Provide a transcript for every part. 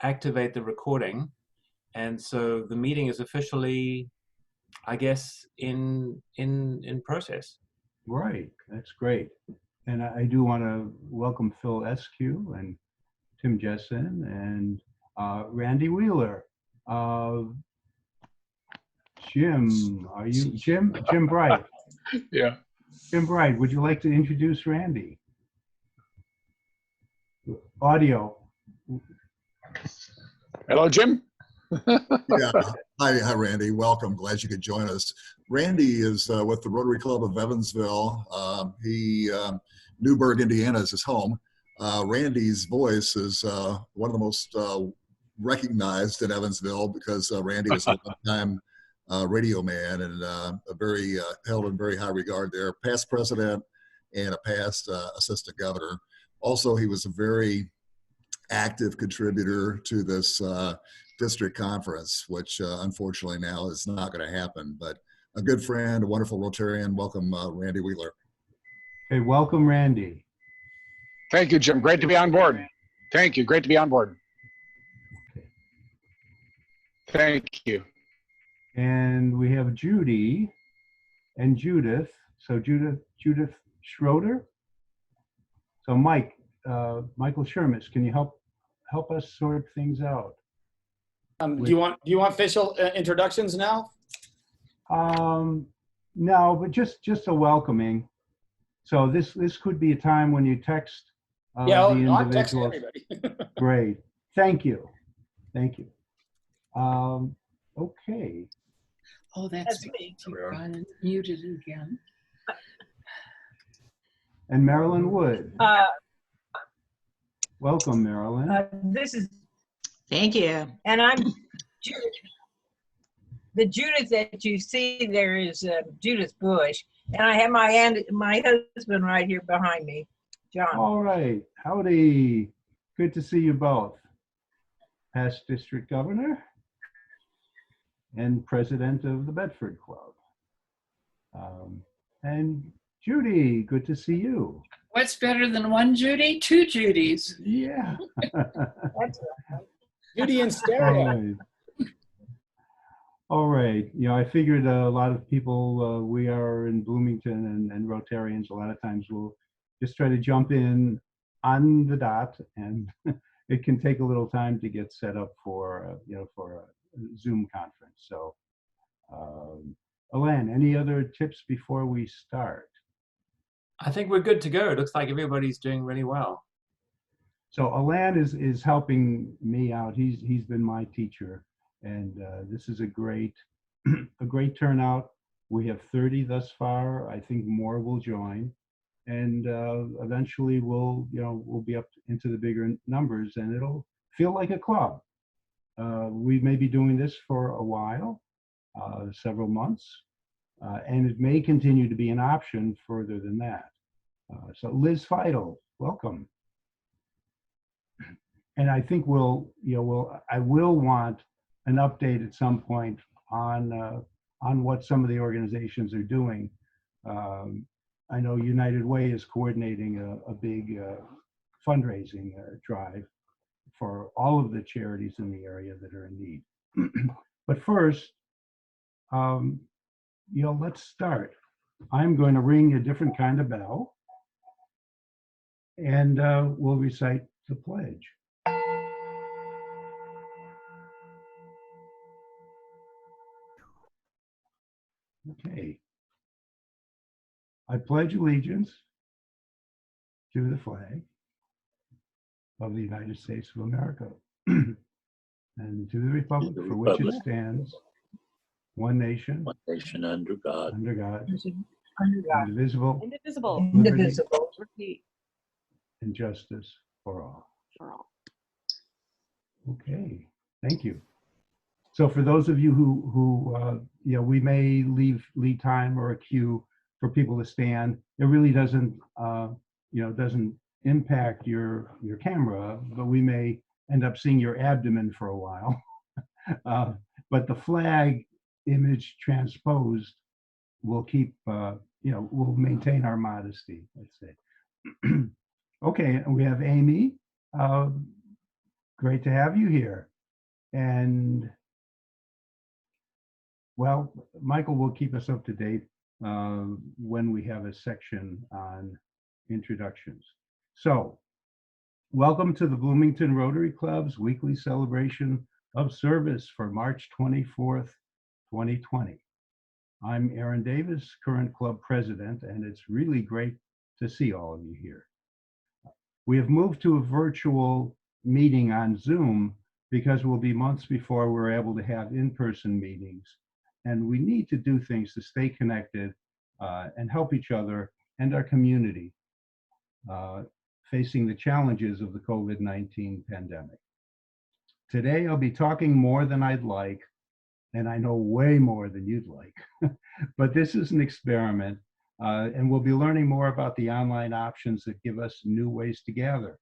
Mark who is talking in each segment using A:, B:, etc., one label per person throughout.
A: activate the recording. And so the meeting is officially, I guess, in process.
B: Right, that's great. And I do want to welcome Phil Eskew and Tim Jessen and Randy Wheeler. Jim, are you Jim Bright?
C: Yeah.
B: Jim Bright, would you like to introduce Randy? Audio.
C: Hello, Jim.
D: Yeah. Hi, Randy. Welcome. Glad you could join us. Randy is with the Rotary Club of Evansville. Newburgh, Indiana is his home. Randy's voice is one of the most recognized in Evansville because Randy was a long-time radio man and held in very high regard there. Past president and a past assistant governor. Also, he was a very active contributor to this district conference, which unfortunately now is not going to happen. But a good friend, a wonderful Rotarian. Welcome, Randy Wheeler.
B: Hey, welcome, Randy.
C: Thank you, Jim. Great to be on board. Thank you. Great to be on board. Thank you.
B: And we have Judy and Judith. So Judith Schroeder. So Mike, Michael Shermis, can you help us sort things out?
E: Do you want official introductions now?
B: No, but just a welcoming. So this could be a time when you text the
E: I'm texting
B: individuals.
E: everybody.
B: Great, thank you. Okay.
F: Oh, that's me. You've gone muted again.
B: And Marilyn Wood. Welcome, Marilyn.
G: This is,
F: Thank you.
G: and I'm Judith. The Judith that you see there is Judith Bush, and I have my husband right here behind me, John.
B: All right, howdy. Good to see you both. Past district governor and president of the Bedford Club. And Judy, good to see you.
F: What's better than one Judy? Two Judys.
B: Yeah.
G: That's right.
E: Judy in
B: All
E: stereo.
B: right. All right. You know, I figured a lot of people, we are in Bloomington and Rotarians, a lot of times will just try to jump in on the dot, and it can take a little time to get set up for, for a Zoom conference. So, Alan, any other tips before we start?
A: I think we're good to go. It looks like everybody's doing really well.
B: So Alan is helping me out. He's been my teacher, and this is a great turnout. We have 30 thus far. I think more will join, and eventually we'll be up into the bigger numbers, and it'll feel like a club. We may be doing this for a while, several months, and it may continue to be an option further than that. So Liz Feidel, welcome. And I think I will want an update at some point on what some of the organizations are doing. I know United Way is coordinating a big fundraising drive for all of the charities in the area that are in need. But first, let's start. I'm going to ring a different kind of bell, and we'll recite the pledge. Okay. I pledge allegiance to the flag of the United States of America and to the republic for which it stands, one nation,
H: under God,
G: Under God.
B: indivisible,
G: Indivisible.
B: and justice for all. Okay, thank you. So for those of you who we may leave time or a cue for people to stand. It really doesn't doesn't impact your camera, but we may end up seeing your abdomen for a while. But the flag image transposed will keep we'll maintain our modesty, let's say. Okay, and we have Amy. Great to have you here. And well, Michael will keep us up to date when we have a section on introductions. So, welcome to the Bloomington Rotary Club's weekly celebration of service for March 24th, 2020. I'm Aaron Davis, current club president, and it's really great to see all of you here. We have moved to a virtual meeting on Zoom because we'll be months before we're able to have in-person meetings. And we need to do things to stay connected and help each other and our community facing the challenges of the COVID-19 pandemic. Today, I'll be talking more than I'd like, and I know way more than you'd like. But this is an experiment, and we'll be learning more about the online options that give us new ways to gather,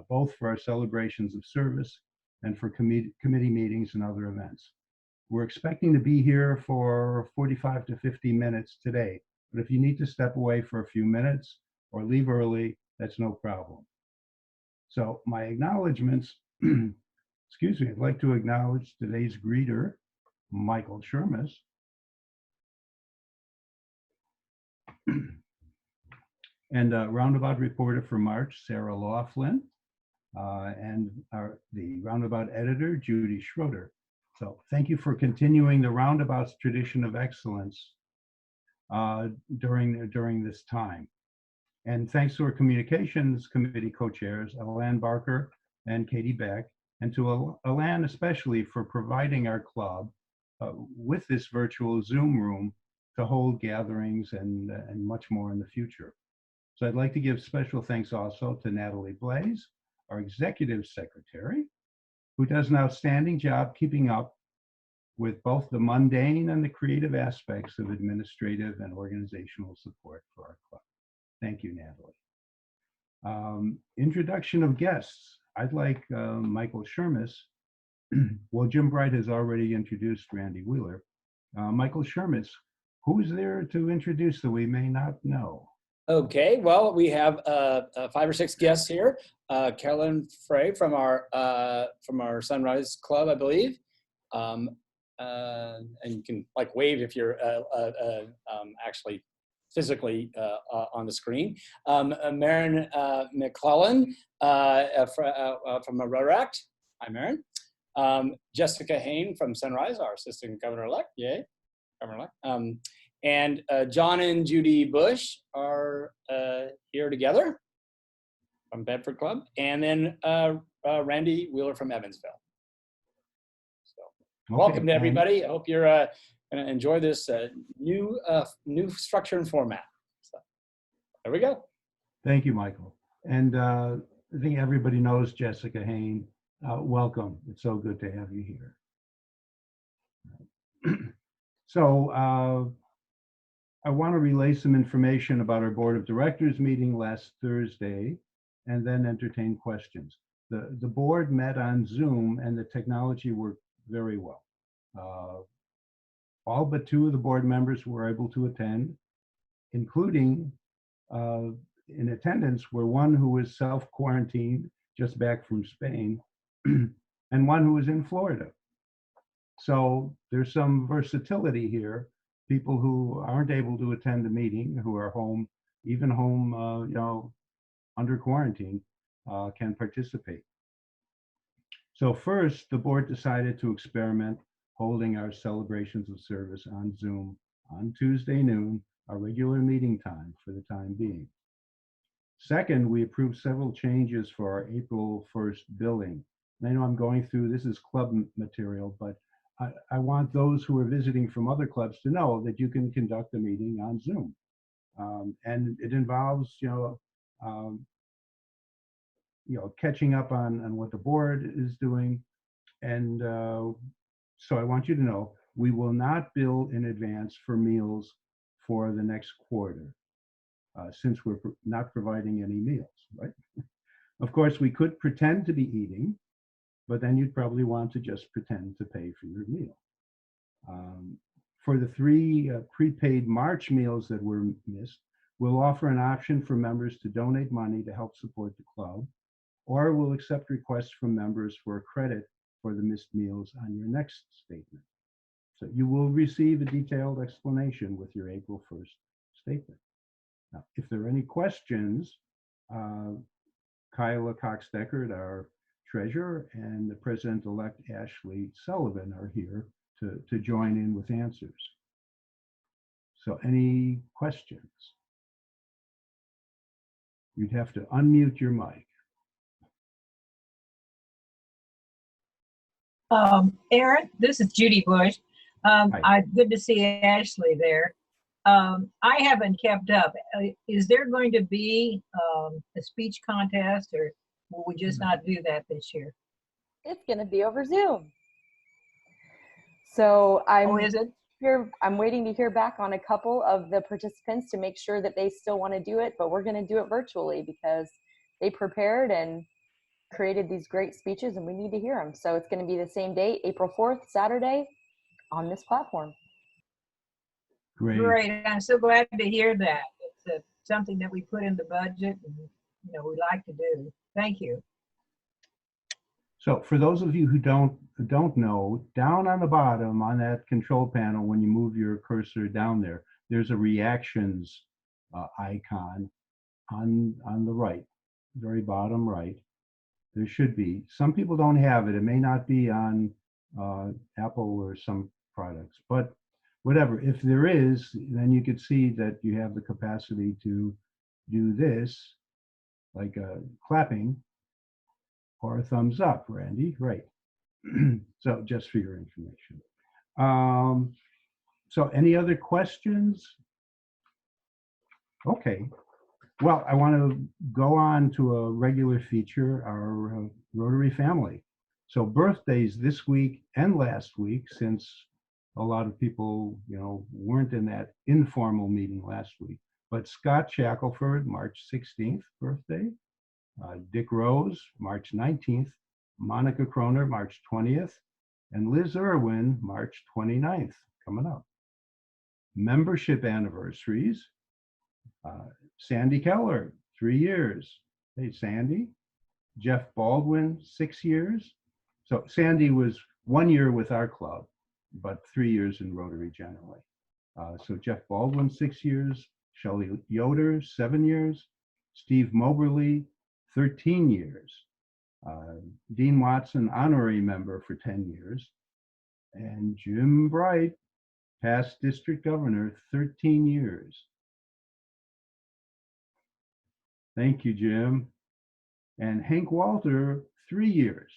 B: both for our celebrations of service and for committee meetings and other events. We're expecting to be here for 45 to 50 minutes today, but if you need to step away for a few minutes or leave early, that's no problem. So my acknowledgements, excuse me, I'd like to acknowledge today's greeter, Michael Shermis, and roundabout reporter for March, Sarah Laughlin, and the roundabout editor, Judy Schroeder. So thank you for continuing the roundabout's tradition of excellence during this time. And thanks to our communications committee co-chairs, Alan Barker and Katie Beck, and to Alan especially for providing our club with this virtual Zoom room to hold gatherings and much more in the future. So I'd like to give special thanks also to Natalie Blaze, our executive secretary, who does an outstanding job keeping up with both the mundane and the creative aspects of administrative and organizational support for our club. Thank you, Natalie. Introduction of guests. I'd like Michael Shermis. Well, Jim Bright has already introduced Randy Wheeler. Michael Shermis, who is there to introduce that we may not know?
E: Okay, well, we have 5 or 6 guests here. Carolyn Frey from our Sunrise Club, I believe. And you can like wave if you're actually physically on the screen. Maren McClellan from Rotaract. Hi, Maren. Jessica Hain from Sunrise, our assistant governor-elect. Yay, governor-elect. And John and Judy Bush are here together from Bedford Club. And then Randy Wheeler from Evansville. So
B: Okay,
E: welcome to everybody. I hope you're going to enjoy this new structure and format. So there we go.
B: Thank you, Michael. And I think everybody knows Jessica Hain. Welcome. It's so good to have you here. So I want to relay some information about our board of directors meeting last Thursday and then entertain questions. The board met on Zoom and the technology worked very well. All but 2 of the board members were able to attend, including in attendance were one who was self-quarantined just back from Spain and one who was in Florida. So there's some versatility here. People who aren't able to attend the meeting, who are home, even home, you know, under quarantine, can participate. So first, the board decided to experiment holding our celebrations of service on Zoom on Tuesday noon, our regular meeting time for the time being. Second, we approved several changes for our April 1st billing. And I know I'm going through, this is club material, but I want those who are visiting from other clubs to know that you can conduct a meeting on Zoom. And it involves, catching up on what the board is doing. And so I want you to know, we will not bill in advance for meals for the next quarter, since we're not providing any meals, right? Of course, we could pretend to be eating, but then you'd probably want to just pretend to pay for your meal. For the 3 prepaid March meals that were missed, we'll offer an option for members to donate money to help support the club, or will accept requests from members for credit for the missed meals on your next statement. So you will receive a detailed explanation with your April 1st statement. Now, if there are any questions, Kyla Cox-Deckard, our treasurer, and the president-elect Ashley Sullivan are here to join in with answers. So any questions? You'd have to unmute your mic.
G: Aaron, this is Judy Bush. Good to see Ashley there. I haven't kept up. Is there going to be a speech contest, or will we just not do that this year?
H: It's going to be over Zoom. So I'm waiting to hear back on a couple of the participants to make sure that they still want to do it, but we're going to do it virtually because they prepared and created these great speeches and we need to hear them. So it's going to be the same date, April 4th, Saturday, on this platform.
G: Great. I'm so glad to hear that. It's something that we put in the budget and we like to do. Thank you.
B: So for those of you who don't know, down on the bottom on that control panel, when you move your cursor down there, there's a reactions icon on the right, very bottom right. There should be. Some people don't have it. It may not be on Apple or some products, but whatever. If there is, then you could see that you have the capacity to do this, like clapping or a thumbs up, Randy, right. So just for your information. So any other questions? Okay. Well, I want to go on to a regular feature, our Rotary family. So birthdays this week and last week, since a lot of people, weren't in that informal meeting last week. But Scott Shackelford, March 16th birthday. Dick Rose, March 19th. Monica Croner, March 20th. And Liz Irwin, March 29th, coming up. Membership anniversaries. Sandy Keller, 3 years. Hey, Sandy. Jeff Baldwin, 6 years. So Sandy was 1 year with our club, but 3 years in Rotary generally. So Jeff Baldwin, 6 years. Shelley Yoder, 7 years. Steve Moberly, 13 years. Dean Watson, honorary member for 10 years. And Jim Bright, past district governor, 13 years. Thank you, Jim. And Hank Walter, 3 years.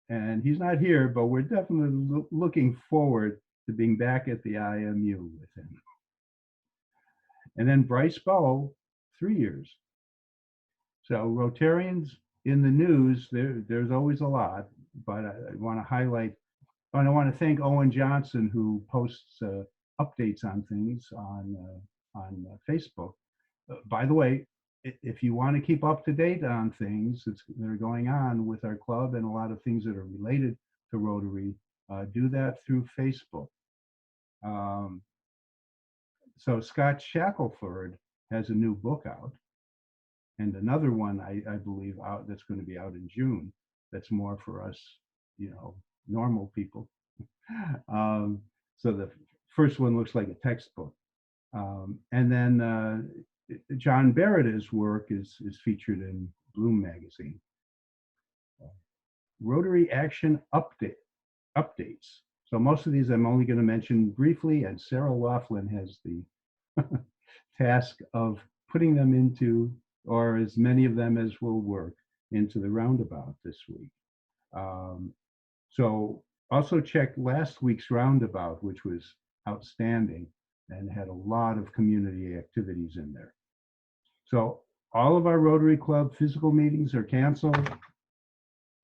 B: And he's not here, but we're definitely looking forward to being back at the IMU with him. And then Bryce Bowe, 3 years. So Rotarians in the news, there's always a lot, but I want to highlight, and I want to thank Owen Johnson, who posts updates on things on Facebook. By the way, if you want to keep up to date on things that are going on with our club and a lot of things that are related to Rotary, do that through Facebook. So Scott Shackelford has a new book out, and another one I believe out that's going to be out in June. That's more for us, normal people. So the first one looks like a textbook, and then John Barretta's work is featured in Bloom magazine. Rotary Action updates. So most of these I'm only going to mention briefly, and Sarah Laughlin has the task of putting them into, or as many of them as will work, into the roundabout this week. So also check last week's roundabout, which was outstanding and had a lot of community activities in there. So all of our Rotary Club physical meetings are canceled,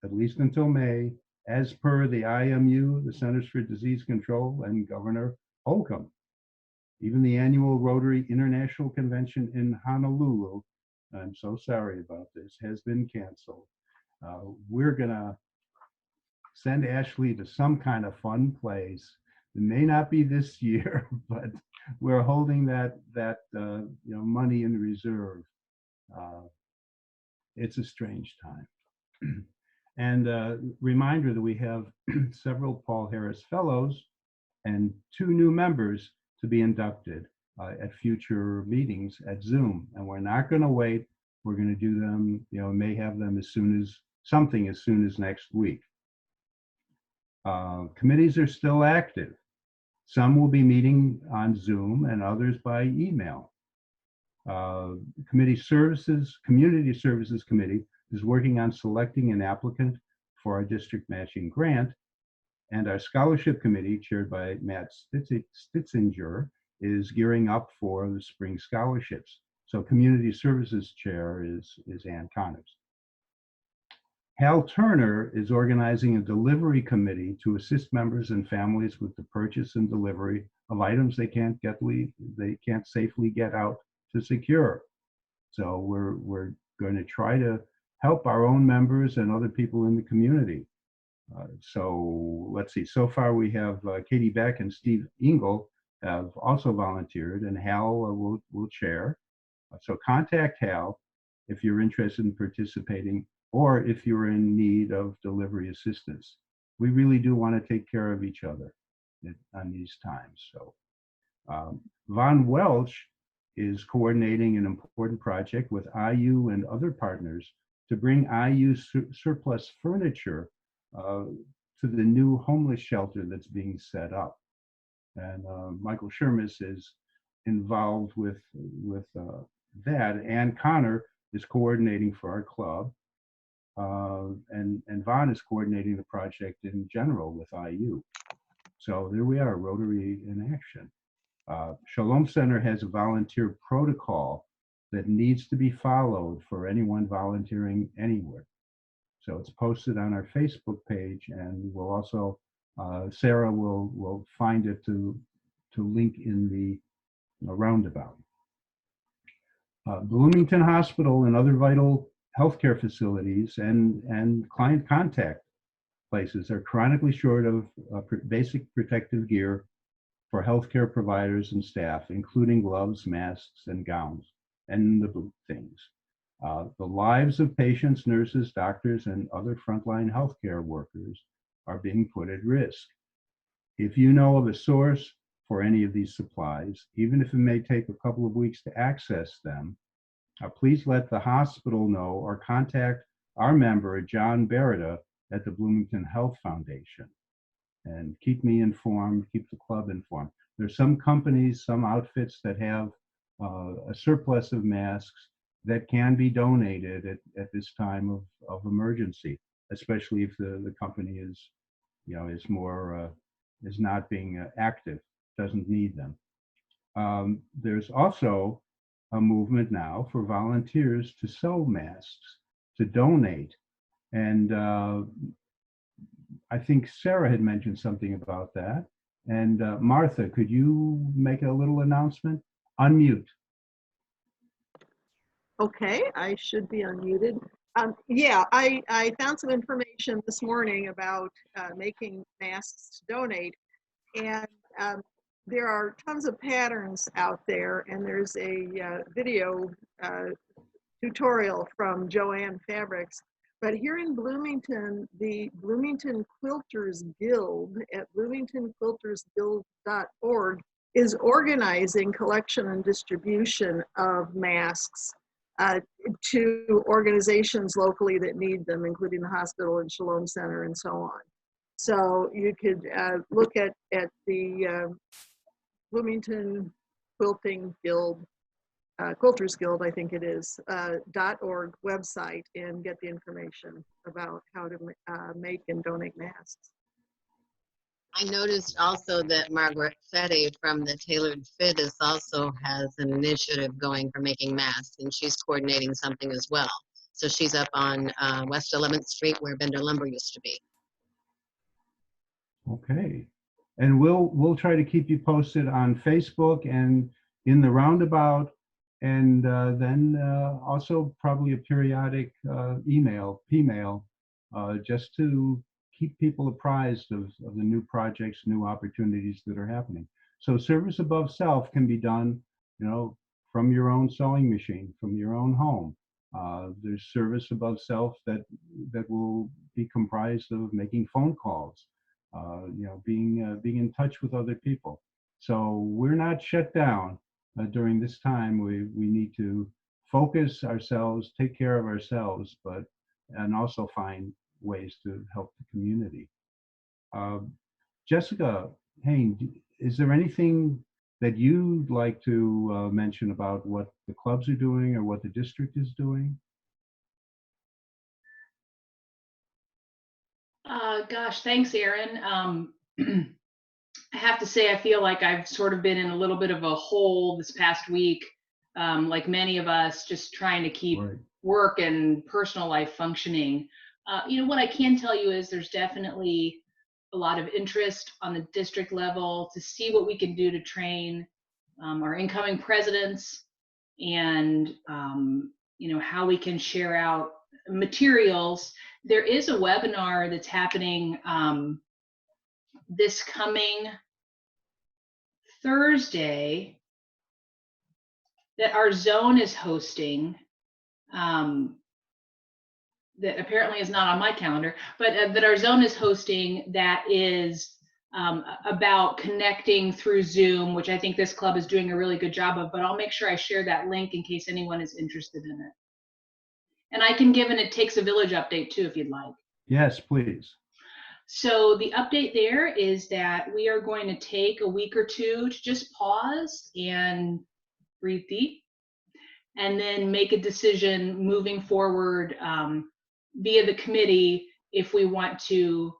B: at least until May, as per the IMU, the Centers for Disease Control, and Governor Holcomb. Even the annual Rotary International Convention in Honolulu, I'm so sorry about this, has been canceled. We're gonna send Ashley to some kind of fun place. It may not be this year, but we're holding that money in reserve. It's a strange time. And reminder that we have several Paul Harris Fellows and 2 new members to be inducted at future meetings at Zoom. And we're not going to wait. We're going to do them, may have them as soon as next week. Committees are still active. Some will be meeting on Zoom and others by email. Community Services Committee is working on selecting an applicant for our district matching grant. And our Scholarship Committee, chaired by Matt Stitzinger, is gearing up for the spring scholarships. So Community Services Chair is Ann Connors. Hal Turner is organizing a delivery committee to assist members and families with the purchase and delivery of items they can't safely get out to secure. So we're going to try to help our own members and other people in the community. So let's see, so far we have Katie Beck and Steve Engel have also volunteered, and Hal will chair. So contact Hal if you're interested in participating or if you're in need of delivery assistance. We really do want to take care of each other on these times. So Von Welch is coordinating an important project with IU and other partners to bring IU surplus furniture to the new homeless shelter that's being set up. And Michael Shermis is involved with that. Ann Connor is coordinating for our club. And Von is coordinating the project in general with IU. So there we are, Rotary in action. Shalom Center has a volunteer protocol that needs to be followed for anyone volunteering anywhere. So it's posted on our Facebook page, and we'll also, Sarah will find it to link in the roundabout. Bloomington Hospital and other vital healthcare facilities and client contact places are chronically short of basic protective gear for healthcare providers and staff, including gloves, masks, and gowns, and the boot things. The lives of patients, nurses, doctors, and other frontline healthcare workers are being put at risk. If you know of a source for any of these supplies, even if it may take a couple of weeks to access them, please let the hospital know or contact our member, John Beretta, at the Bloomington Health Foundation. And keep me informed, keep the club informed. There's some companies, some outfits that have a surplus of masks that can be donated at this time of emergency, especially if the company is not being active, doesn't need them. There's also a movement now for volunteers to sew masks, to donate. And I think Sarah had mentioned something about that. And Martha, could you make a little announcement? Unmute.
I: Okay, I should be unmuted. Yeah, I found some information this morning about making masks to donate. And there are tons of patterns out there, and there's a video tutorial from Joanne Fabrics. But here in Bloomington, the Bloomington Quilters Guild at bloomingtonquiltersguild.org is organizing collection and distribution of masks to organizations locally that need them, including the hospital and Shalom Center and so on. So you could look at the Bloomington Quilting Guild, Quilters Guild, I think it is, .org website and get the information about how to make and donate masks.
J: I noticed also that Margaret Fetty from the Tailored Fit also has an initiative going for making masks, and she's coordinating something as well. So she's up on West 11th Street where Bender Lumber used to be.
B: Okay, and we'll try to keep you posted on Facebook and in the roundabout, and then also probably a periodic email just to keep people apprised of the new projects, new opportunities that are happening. So service above self can be done, from your own sewing machine, from your own home. There's service above self that will be comprised of making phone calls, being in touch with other people. So we're not shut down during this time. We need to focus ourselves, take care of ourselves, and also find ways to help the community. Jessica Hain, is there anything that you'd like to mention about what the clubs are doing or what the district is doing?
K: Gosh, thanks, Aaron. I have to say, I feel like I've sort of been in a little bit of a hole this past week, like many of us, just trying to keep work and personal life functioning. What I can tell you is there's definitely a lot of interest on the district level to see what we can do to train our incoming presidents, and how we can share out materials. There is a webinar that's happening this coming Thursday that our zone is hosting, that apparently is not on my calendar, but that our zone is hosting, that is about connecting through Zoom, which I think this club is doing a really good job of, but I'll make sure I share that link in case anyone is interested in it. And I can give an It Takes a Village update too, if you'd like.
B: Yes, please.
K: So the update there is that we are going to take a week or two to just pause and breathe deep, and then make a decision moving forward via the committee if we want to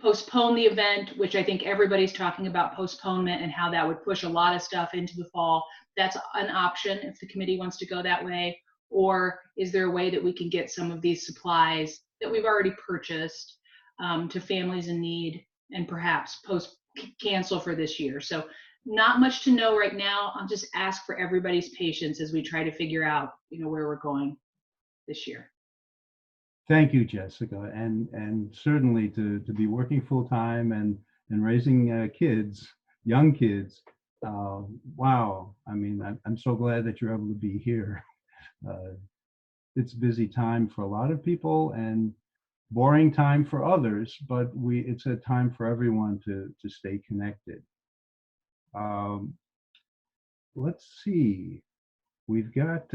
K: postpone the event, which I think everybody's talking about postponement and how that would push a lot of stuff into the fall. That's an option if the committee wants to go that way. Or is there a way that we can get some of these supplies that we've already purchased to families in need, and perhaps cancel for this year? So not much to know right now. I'll just ask for everybody's patience as we try to figure out, where we're going this year.
B: Thank you, Jessica, and certainly to be working full time and raising kids, young kids. Wow, I mean, I'm so glad that you're able to be here. It's a busy time for a lot of people and boring time for others, but it's a time for everyone to stay connected. Let's see, we've got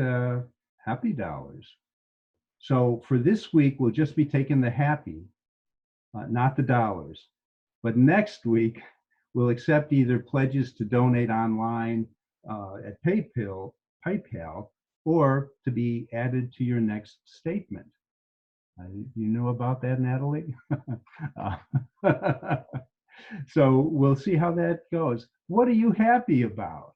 B: happy dollars. So for this week, we'll just be taking the happy, not the dollars. But next week, we'll accept either pledges to donate online at PayPal, or to be added to your next statement. You know about that, Natalie? So we'll see how that goes. What are you happy about?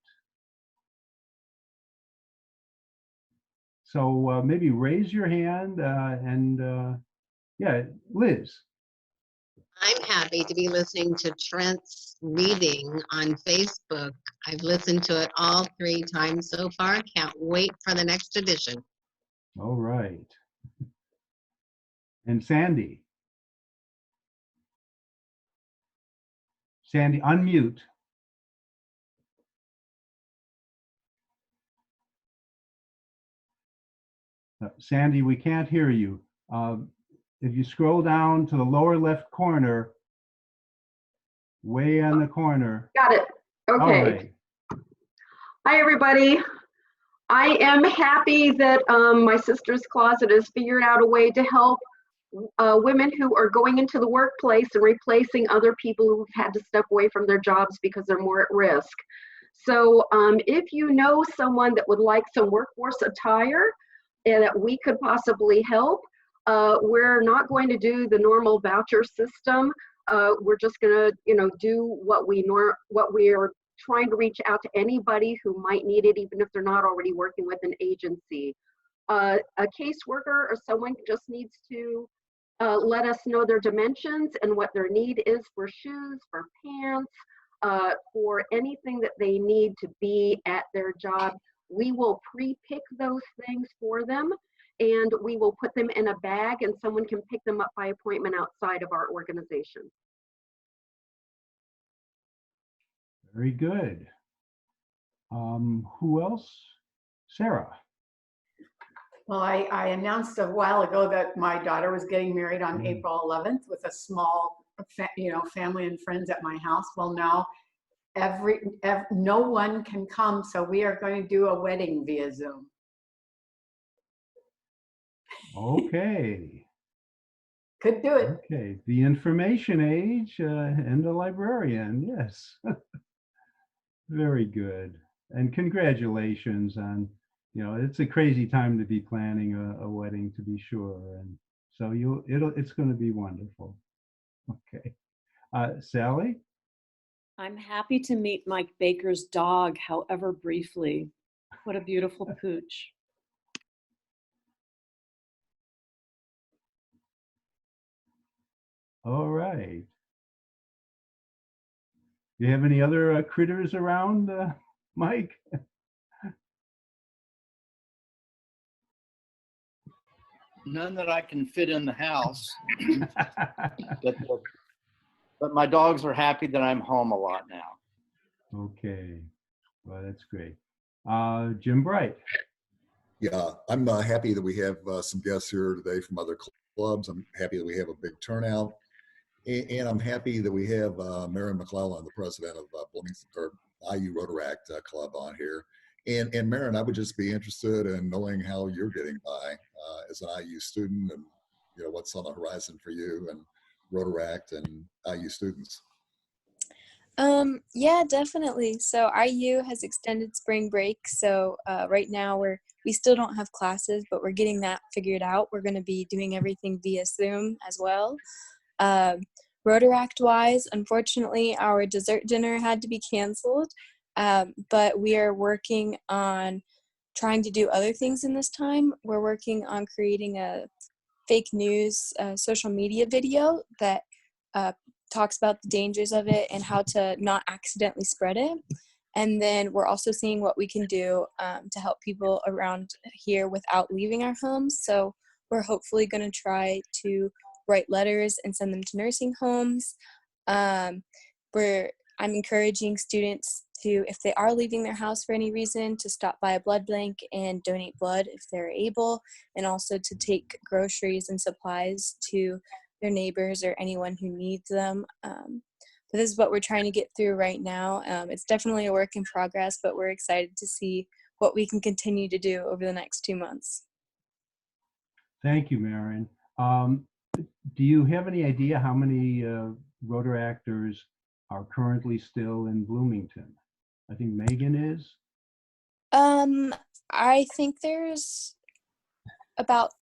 B: So maybe raise your hand yeah, Liz.
J: I'm happy to be listening to Trent's reading on Facebook. I've listened to it all 3 times so far. Can't wait for the next edition.
B: All right. And Sandy. Sandy, unmute. Sandy, we can't hear you. If you scroll down to the lower left corner, way on the corner.
L: Got it. Okay.
B: All right.
L: Hi, everybody. I am happy that my sister's closet has figured out a way to help women who are going into the workplace and replacing other people who've had to step away from their jobs because they're more at risk. So if you know someone that would like some workforce attire and that we could possibly help, we're not going to do the normal voucher system. We're just going to, do what we are trying to reach out to anybody who might need it, even if they're not already working with an agency. A caseworker or someone just needs to let us know their dimensions and what their need is for shoes, for pants, for anything that they need to be at their job. We will pre-pick those things for them, and we will put them in a bag, and someone can pick them up by appointment outside of our organization.
B: Very good. Who else? Sarah.
M: Well, I announced a while ago that my daughter was getting married on April 11th with a small, family and friends at my house. Well, now no one can come, so we are going to do a wedding via Zoom.
B: Okay.
M: Could do it.
B: Okay. The information age and the librarian. Yes. Very good. And congratulations on, it's a crazy time to be planning a wedding, to be sure. And so it's going to be wonderful. Okay. Sally?
N: I'm happy to meet Mike Baker's dog, however briefly. What a beautiful pooch.
B: All right. Do you have any other critters around, Mike?
O: None that I can fit in the house. But my dogs are happy that I'm home a lot now.
B: Okay. Well, that's great. Jim Bright.
D: Yeah, I'm happy that we have some guests here today from other clubs. I'm happy that we have a big turnout. And I'm happy that we have Mary McClellan, the president of Bloomington, or IU Rotaract Club on here. And Marin, I would just be interested in knowing how you're getting by as an IU student, and what's on the horizon for you and Rotaract and IU students.
P: Yeah, definitely. So IU has extended spring break. So right now we still don't have classes, but we're getting that figured out. We're going to be doing everything via Zoom as well. Rotaract wise, unfortunately, our dessert dinner had to be canceled, but we are working on trying to do other things in this time. We're working on creating a fake news social media video that talks about the dangers of it and how to not accidentally spread it. And then we're also seeing what we can do to help people around here without leaving our homes. So we're hopefully going to try to write letters and send them to nursing homes. I'm encouraging students to, if they are leaving their house for any reason, to stop by a blood bank and donate blood if they're able, and also to take groceries and supplies to their neighbors or anyone who needs them. But this is what we're trying to get through right now. It's definitely a work in progress, but we're excited to see what we can continue to do over the next 2 months.
B: Thank you, Marin. Do you have any idea how many Rotaractors are currently still in Bloomington? I think Megan is.
P: I think there's about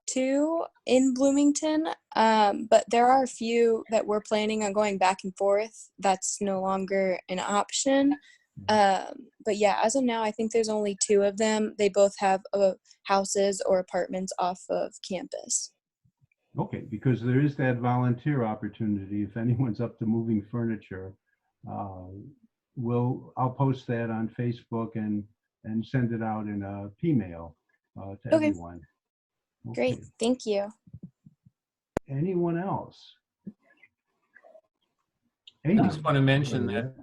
P: 2 in Bloomington, but there are a few that we're planning on going back and forth. That's no longer an option. But yeah, as of now, I think there's only 2 of them. They both have houses or apartments off of campus.
B: Okay, because there is that volunteer opportunity. If anyone's up to moving furniture, I'll post that on Facebook and send it out in a P-mail to everyone. Okay.
P: Great, thank you.
B: Anyone else?
A: I just want to mention that,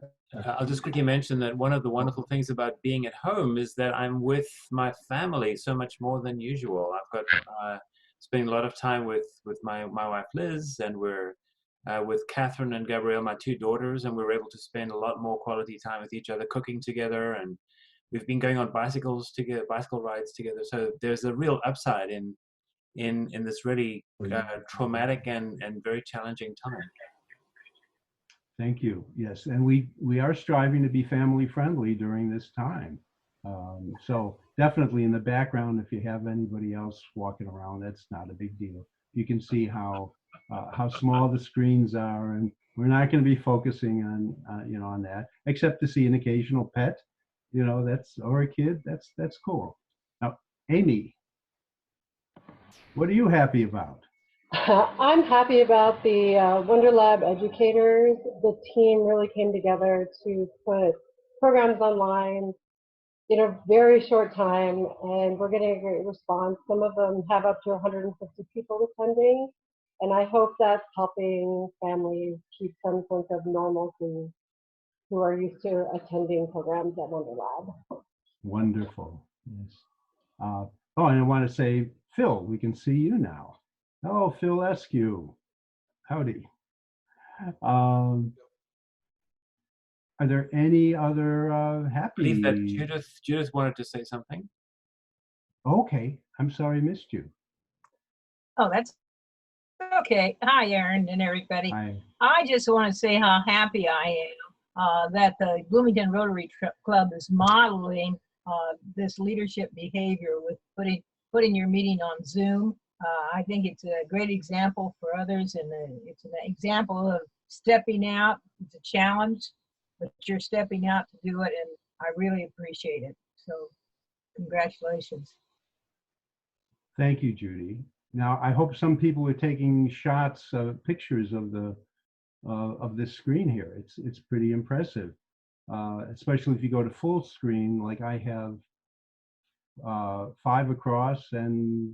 A: I'll just quickly mention that one of the wonderful things about being at home is that I'm with my family so much more than usual. I've got spending a lot of time with my wife Liz, and we're with Catherine and Gabrielle, my 2 daughters, and we're able to spend a lot more quality time with each other, cooking together, and we've been going on bicycle rides together. So there's a real upside in this really traumatic and very challenging time.
B: Thank you. Yes, and we are striving to be family friendly during this time. So definitely in the background, if you have anybody else walking around, that's not a big deal. You can see how small the screens are, and we're not going to be focusing on on that, except to see an occasional pet, or a kid. That's cool. Now, Amy, what are you happy about?
Q: I'm happy about the Wonder Lab educators. The team really came together to put programs online in a very short time, and we're getting a great response. Some of them have up to 150 people attending, and I hope that's helping families keep some sense of normalcy who are used to attending programs at Wonder Lab.
B: Wonderful. Yes. Oh, and I want to say, Phil, we can see you now. Hello, Phil Eskew. Howdy. Are there any other
A: I
B: happy?
A: believe that Judith wanted to say something.
B: Okay, I'm sorry I missed you.
G: Oh, that's okay. Hi, Aaron and everybody.
B: Hi.
G: I just want to say how happy I am that the Bloomington Rotary Club is modeling this leadership behavior with putting your meeting on Zoom. I think it's a great example for others, and it's an example of stepping out. It's a challenge, but you're stepping out to do it, and I really appreciate it. So, congratulations.
B: Thank you, Judy. Now, I hope some people are taking shots, pictures of this screen here. It's pretty impressive, especially if you go to full screen, like I have 5 across and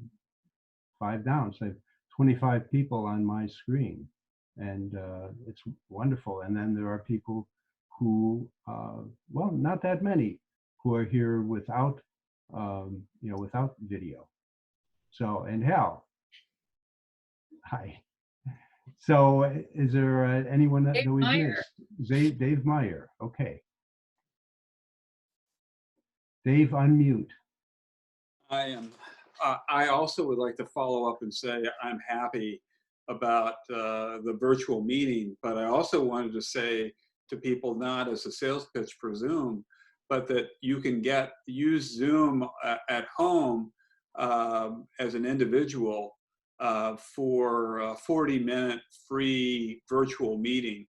B: 5 down. So I have 25 people on my screen, and it's wonderful. And then there are people who, well, not that many, who are here without, without video. So, and Hal, hi. So is there anyone that we've missed? Dave Meyer, okay. Dave, unmute.
R: I am. I also would like to follow up and say I'm happy about the virtual meeting, but I also wanted to say to people, not as a sales pitch for Zoom, but that you can use Zoom at home as an individual for a 40-minute free virtual meeting.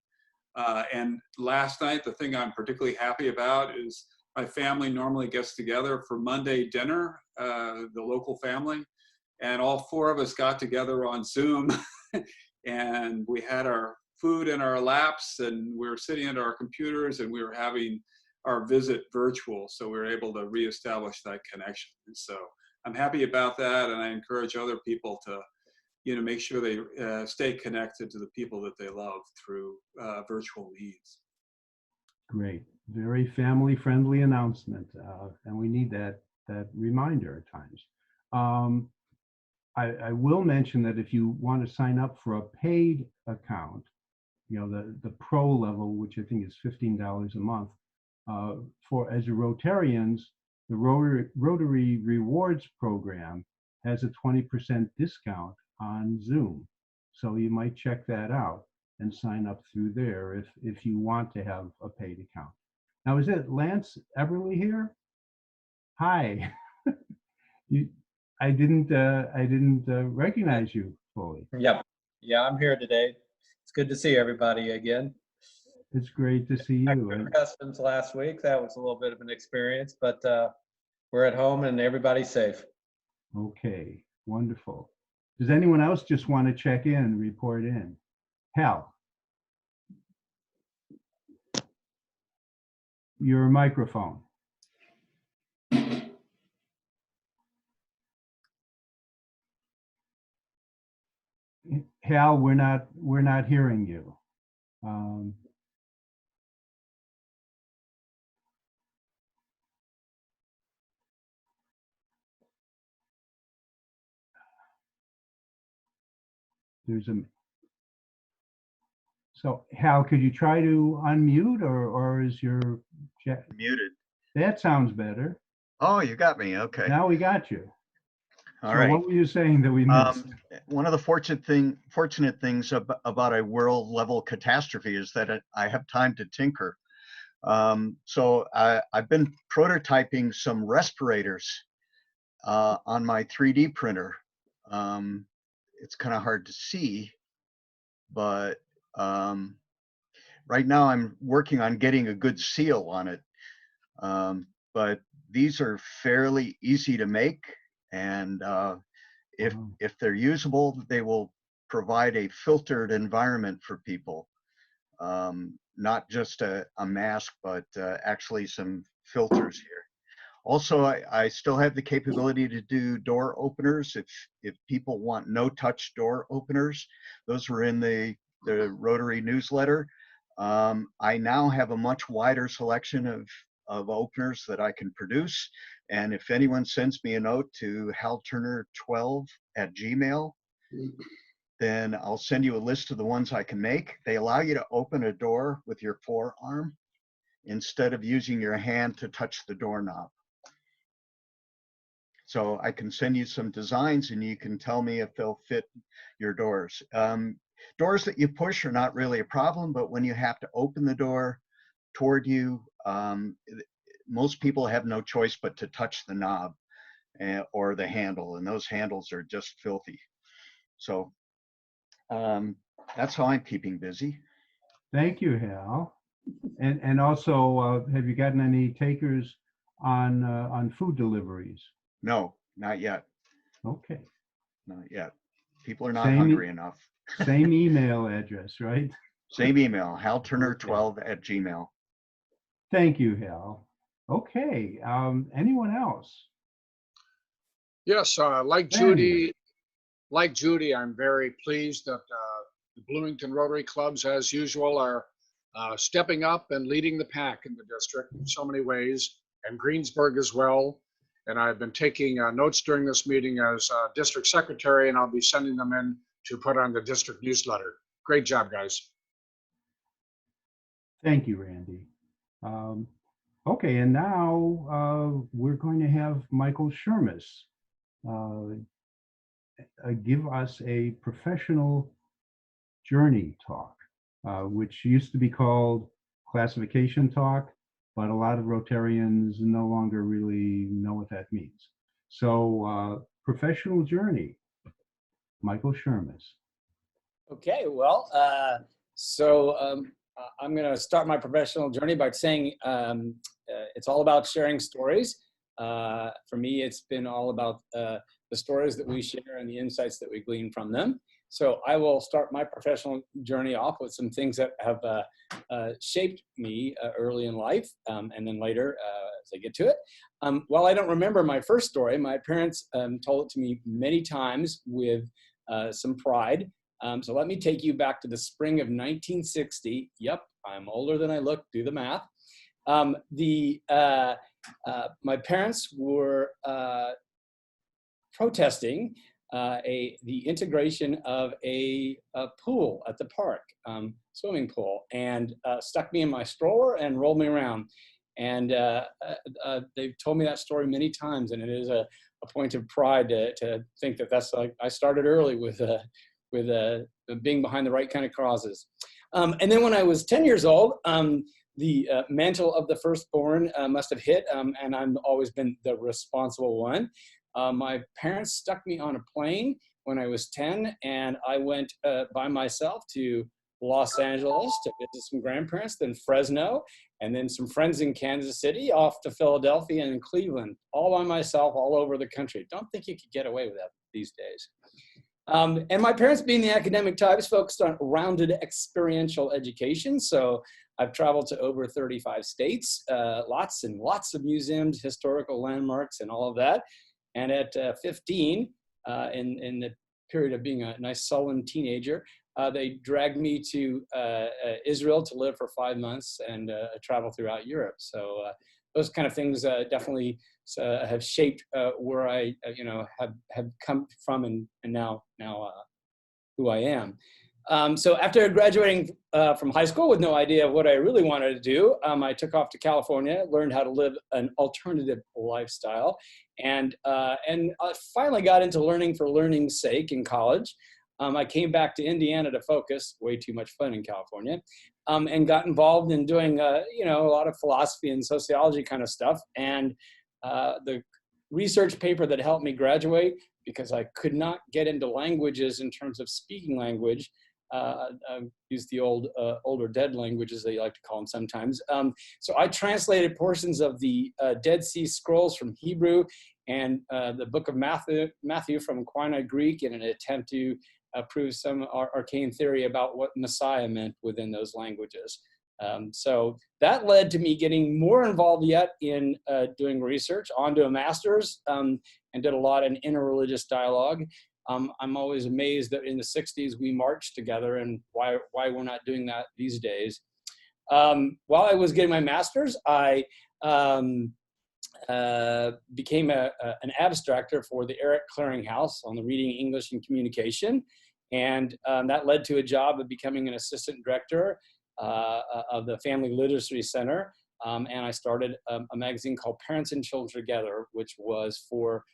R: And last night, the thing I'm particularly happy about is my family normally gets together for Monday dinner, the local family, and all 4 of us got together on Zoom and we had our food in our laps and we were sitting at our computers and we were having our visit virtual. So we were able to reestablish that connection. And so I'm happy about that, and I encourage other people to make sure they stay connected to the people that they love through virtual means.
B: Great, very family-friendly announcement, and we need that reminder at times. I will mention that if you want to sign up for a paid account, the pro level, which I think is $15 a month, as your Rotarians, the Rotary Rewards Program has a 20% discount on Zoom. So you might check that out and sign up through there if you want to have a paid account. Now, is it Lance Everly here? Hi. I didn't recognize you fully.
S: Yep. Yeah, I'm here today. It's good to see everybody again.
B: It's great to see you.
S: Customs last week, that was a little bit of an experience, but we're at home and everybody's safe.
B: Okay, wonderful. Does anyone else just want to check in, report in? Hal, your microphone. Hal, we're not hearing you. So Hal, could you try to unmute, or is your
T: muted?
B: That sounds better.
T: Oh, you got me. Okay.
B: Now we got you.
T: All right.
B: What were you saying that we missed?
T: One of the fortunate things about a world level catastrophe is that I have time to tinker. So I've been prototyping some respirators on my 3D printer. It's kind of hard to see, but right now I'm working on getting a good seal on it. But these are fairly easy to make, and if they're usable, they will provide a filtered environment for people. Not just a mask, but actually some filters here. Also, I still have the capability to do door openers if people want no-touch door openers. Those were in the Rotary newsletter. I now have a much wider selection of of openers that I can produce. And if anyone sends me a note to halturner12@gmail, then I'll send you a list of the ones I can make. They allow you to open a door with your forearm instead of using your hand to touch the doorknob. So I can send you some designs and you can tell me if they'll fit your doors. Doors that you push are not really a problem, but when you have to open the door toward you, most people have no choice but to touch the knob or the handle, and those handles are just filthy. So that's how I'm keeping busy.
B: Thank you, Hal. And also, have you gotten any takers on food deliveries?
T: No, not yet.
B: Okay.
T: Not yet. People are not hungry enough.
B: Same email address, right?
T: Same email, halturner12@gmail.
B: Thank you, Hal. Okay. Anyone else?
C: Yes, like Judy, I'm very pleased that the Bloomington Rotary Clubs, as usual, are stepping up and leading the pack in the district in so many ways, and Greensburg as well. And I've been taking notes during this meeting as district secretary, and I'll be sending them in to put on the district newsletter. Great job, guys.
B: Thank you, Randy. Okay, and now we're going to have Michael Shermis give us a professional journey talk, which used to be called classification talk, but a lot of Rotarians no longer really know what that means. So professional journey, Michael Shermis.
E: Okay, well, I'm going to start my professional journey by saying it's all about sharing stories. For me, it's been all about the stories that we share and the insights that we glean from them. So I will start my professional journey off with some things that have shaped me early in life, and then later as I get to it. While I don't remember my first story, my parents told it to me many times with some pride. So let me take you back to the spring of 1960. Yep, I'm older than I look, do the math. My parents were protesting the integration of a pool at the park, swimming pool, and stuck me in my stroller and rolled me around. And they've told me that story many times, and it is a point of pride to think that that's like I started early with being behind the right kind of causes. And then when I was 10 years old, the mantle of the firstborn must have hit, and I've always been the responsible one. My parents stuck me on a plane when I was 10, and I went by myself to Los Angeles to visit some grandparents, then Fresno, and then some friends in Kansas City, off to Philadelphia and Cleveland, all by myself, all over the country. Don't think you could get away with that these days. And my parents, being the academic types, focused on rounded experiential education. So I've traveled to over 35 states, lots and lots of museums, historical landmarks, and all of that. And at 15, in the period of being a nice sullen teenager, they dragged me to Israel to live for 5 months and travel throughout Europe. So those kind of things definitely have shaped where I, have come from and now who I am. So after graduating from high school with no idea what I really wanted to do, I took off to California, learned how to live an alternative lifestyle, and I finally got into learning for learning's sake in college. I came back to Indiana to focus, way too much fun in California, and got involved in doing, a lot of philosophy and sociology kind of stuff. And the research paper that helped me graduate, because I could not get into languages in terms of speaking language, I use the older dead languages, they like to call them sometimes. So I translated portions of the Dead Sea Scrolls from Hebrew and the book of Matthew from Koine Greek in an attempt to prove some arcane theory about what Messiah meant within those languages. So that led to me getting more involved yet in doing research, onto a master's, and did a lot in interreligious dialogue. I'm always amazed that in the 60s we marched together, and why we're not doing that these days. While I was getting my master's, I became an abstractor for the Eric Clearinghouse on the Reading, English, and Communication. And that led to a job of becoming an assistant director of the Family Literacy Center. And I started a magazine called Parents and Children Together, which was for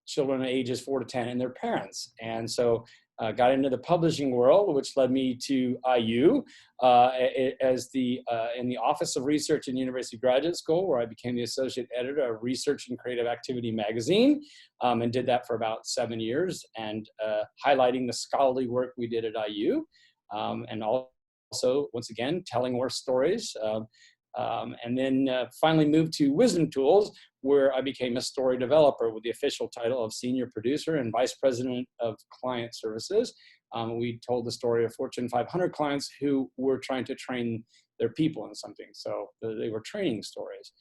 E: children ages 4 to 10 and their parents. And so got into the publishing world, which led me to IU as in the Office of Research and University Graduate School, where I became the associate editor of Research and Creative Activity magazine, and did that for about 7 years, and highlighting the scholarly work we did at IU, and also, once again, telling more stories. And then finally moved to Wisdom Tools, where I became a story developer with the official title of Senior Producer and Vice President of Client Services. We told the story of Fortune 500 clients who were trying to train their people in something. So they were training stories.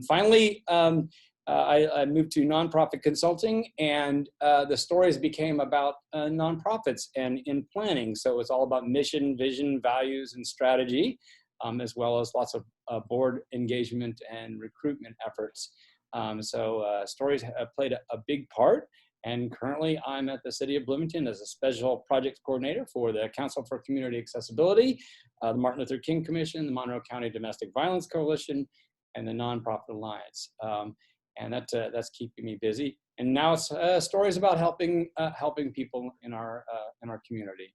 E: Finally, I moved to nonprofit consulting, and the stories became about nonprofits and in planning. So it's all about mission, vision, values, and strategy. As well as lots of board engagement and recruitment efforts. So stories have played a big part. And currently I'm at the City of Bloomington as a special project coordinator for the Council for Community Accessibility, the Martin Luther King Commission, the Monroe County Domestic Violence Coalition, and the Nonprofit Alliance. And that's keeping me busy. And now it's stories about helping people in our community.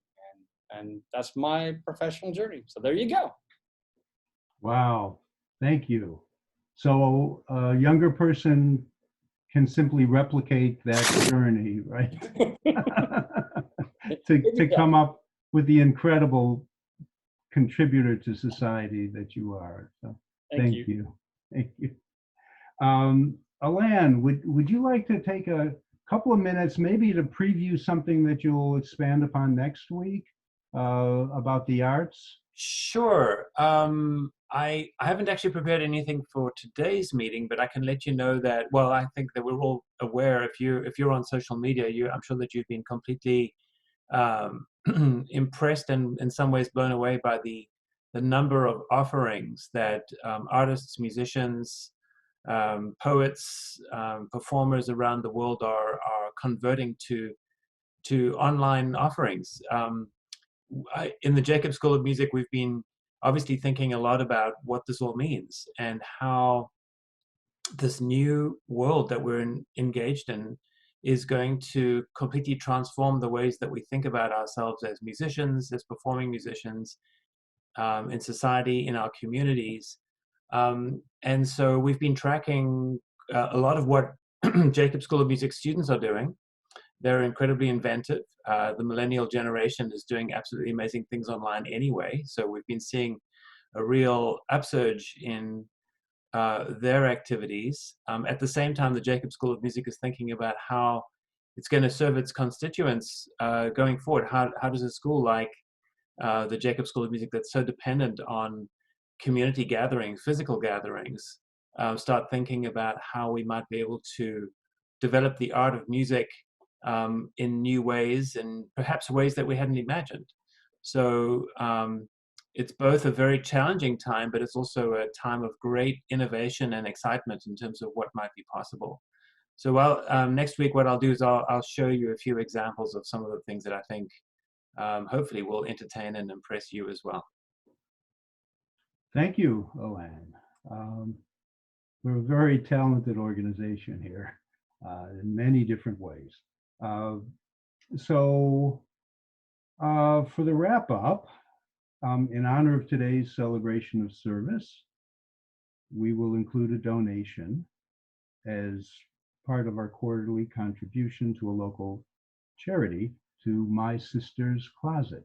E: And that's my professional journey. So there you go.
B: Wow, thank you. So a younger person can simply replicate that journey, right? to come up with the incredible contributor to society that you are. So thank you. Thank you. Alan, would you like to take a couple of minutes maybe to preview something that you'll expand upon next week about the arts?
A: Sure. I haven't actually prepared anything for today's meeting, but I can let you know that, well, I think that we're all aware, if you're on social media, I'm sure that you've been completely impressed and in some ways blown away by the number of offerings that artists, musicians, poets, performers around the world are converting to online offerings. In the Jacob School of Music, we've been obviously thinking a lot about what this all means and how this new world that we're engaged in is going to completely transform the ways that we think about ourselves as musicians, as performing musicians, in society, in our communities. And so we've been tracking a lot of what Jacob School of Music students are doing. They're incredibly inventive. The millennial generation is doing absolutely amazing things online anyway. So we've been seeing a real upsurge in their activities. At the same time, the Jacob School of Music is thinking about how it's going to serve its constituents going forward. How does a school like the Jacob School of Music, that's so dependent on community gatherings, physical gatherings, start thinking about how we might be able to develop the art of music in new ways, and perhaps ways that we hadn't imagined. So it's both a very challenging time, but it's also a time of great innovation and excitement in terms of what might be possible. So next week, what I'll do is I'll show you a few examples of some of the things that I think hopefully will entertain and impress you as well.
B: Thank you, Alan. We're a very talented organization here in many different ways. So for the wrap up, in honor of today's celebration of service, we will include a donation as part of our quarterly contribution to a local charity, to My Sister's Closet.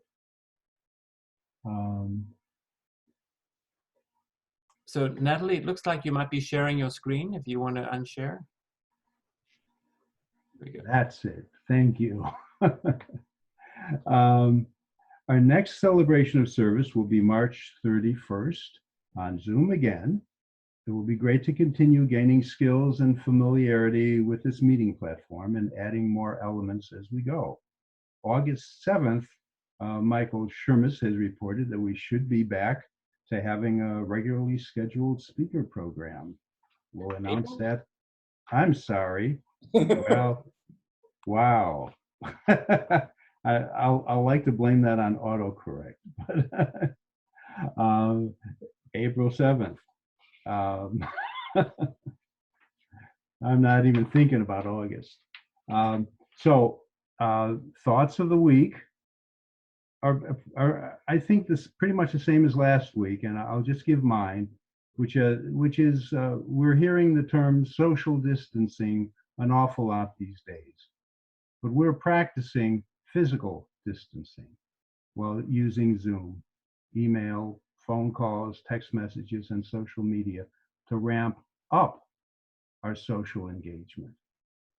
A: So Natalie, it looks like you might be sharing your screen if you want to unshare. There we go.
B: That's it. Thank you. Our next celebration of service will be March 31st on Zoom again. It will be great to continue gaining skills and familiarity with this meeting platform and adding more elements as we go. August 7th, Michael Shermis has reported that we should be back to having a regularly scheduled speaker program. We'll announce that. I'm sorry. Well, wow. I'll like to blame that on autocorrect. But April 7th. I'm not even thinking about August. Thoughts of the week are I think this pretty much the same as last week, and I'll just give mine, which is we're hearing the term social distancing an awful lot these days, but we're practicing physical distancing while using Zoom, email, phone calls, text messages, and social media to ramp up our social engagement.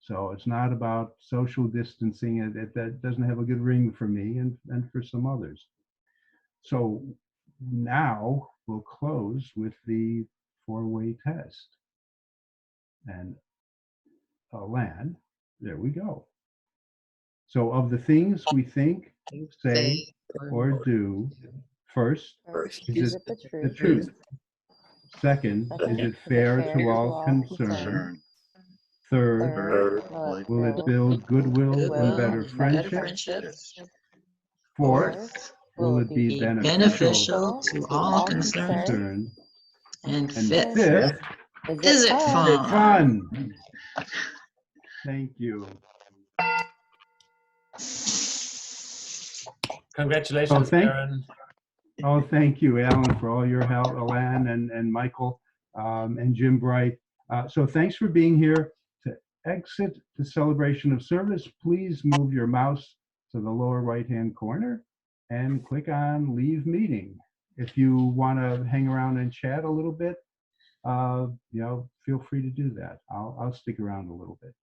B: So it's not about social distancing. That doesn't have a good ring for me and for some others. So now we'll close with the four-way test. And Lan, there we go. So of the things we think, say, or do, first, is it the truth? Second, is it fair to all concerned? Third, will it build goodwill and better friendships? Fourth, will it be beneficial to all concerned? And fifth,
F: is it
B: fun? Thank you.
A: Congratulations, Aaron.
B: Oh, thank you, Alan, for all your help, Alan and Michael and Jim Bright. So thanks for being here. To exit the celebration of service, please move your mouse to the lower right-hand corner and click on Leave Meeting. If you want to hang around and chat a little bit, feel free to do that. I'll stick around a little bit.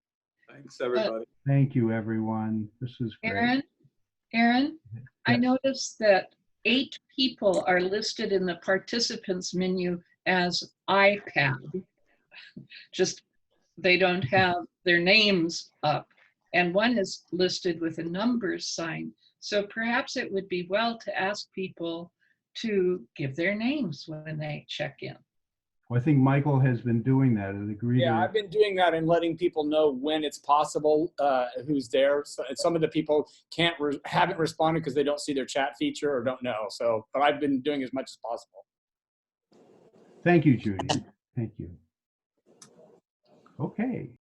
R: Thanks, everybody.
B: Thank you, everyone. This is great.
F: Aaron,
B: Yes.
F: I noticed that 8 people are listed in the participants menu as iPad. Just, they don't have their names up. And one is listed with a numbers sign. So perhaps it would be well to ask people to give their names when they check in.
B: Well, I think Michael has been doing that and agreed.
E: Yeah, I've been doing that and letting people know when it's possible, who's there. So some of the people haven't responded because they don't see their chat feature or don't know. So, but I've been doing as much as possible.
B: Thank you, Judy. Thank you. Okay.